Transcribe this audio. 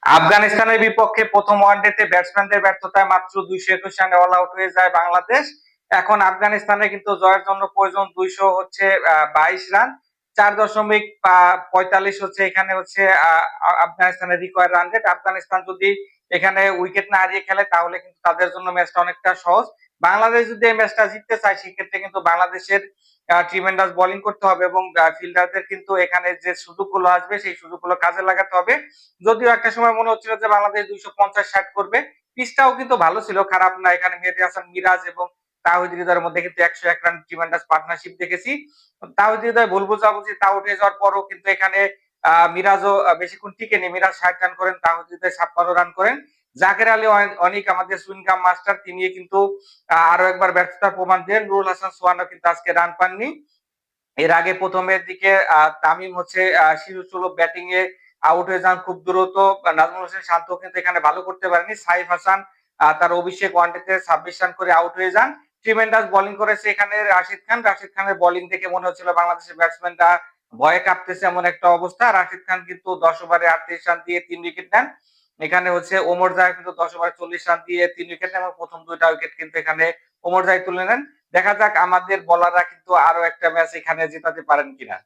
আফগানিস্তানের বিপক্ষে প্রথম ওয়ানডেতে ব্যাটসম্যানদের ব্যর্থতায় মাত্র ২২১ রানে অল আউট হয়ে যায় বাংলাদেশ। এখন আফগানিস্তানের কিন্তু জয়ের জন্য প্রয়োজন ২২২ রান। ৪.৪৫ হচ্ছে এখানে হচ্ছে আফগানিস্তানের রিকোয়ার্ড রান রেট। আফগানিস্তান যদি এখানে উইকেট না হারিয়ে খেলে তাহলে কিন্তু তাদের জন্য ম্যাচটা অনেকটা সহজ। বাংলাদেশ যদি এই ম্যাচটা জিততে চায় সেক্ষেত্রে কিন্তু বাংলাদেশের ট্রিমেন্ডাস বোলিং করতে হবে এবং ফিল্ডারদের কিন্তু এখানে যে সুযোগগুলো আসবে সেই সুযোগগুলো কাজে লাগাতে হবে। যদিও একটা সময় মনে হচ্ছিল যে বাংলাদেশ ২৫০-৬০ করবে। পিচটাও কিন্তু ভালো ছিল, খারাপ না। এখানে মেহেদী হাসান মিরাজ এবং তাওহিদ হৃদয়ের মধ্যে কিন্তু ১০১ রান ট্রিমেন্ডাস পার্টনারশিপ দেখেছি। তাওহিদ হৃদয় ভুল বোঝাবুঝি তা উঠে যাওয়ার পরও কিন্তু এখানে মিরাজও বেশিক্ষণ টিকেনি। মিরাজ ৬০ রান করেন, তাওহিদ হৃদয় ৫৬ রান করেন। জাকের আলী অনেক আমাদের সুইনকাম মাস্টার, তিনি কিন্তু আরো একবার ব্যর্থতার প্রমাণ দেন। নুরুল হাসান সোহানও কিন্তু আজকে রান পাননি। এর আগে প্রথমের দিকে তামিম হচ্ছে শিরোচুলো ব্যাটিং এ আউট হয়ে যান খুব দ্রুত। নাজমুল হোসেন শান্ত কিন্তু এখানে ভালো করতে পারেনি। সাইফ হাসান তার অভিষেক ওয়ানডেতে ২৬ রান করে আউট হয়ে যান। ট্রিমেন্ডাস বোলিং করেছে এখানে রাশিদ খান। রাশিদ খানের বোলিং দেখে মনে হচ্ছিল বাংলাদেশের ব্যাটসম্যানরা ভয়ে কাঁপতেছে, এমন একটা অবস্থা। রাশিদ খান কিন্তু ১০ ওভারে ৩৮ রান দিয়ে ৩ উইকেট নেন। এখানে হচ্ছে ওমর জায় কিন্তু ১০ ওভারে ৪০ রান দিয়ে ৩ উইকেট নেন এবং প্রথম ২টা উইকেট কিন্তু এখানে ওমর জায় তুলে নেন। দেখা যাক আমাদের বোলাররা কিন্তু আরো একটা ম্যাচ এখানে জেতাতে পারেন কিনা।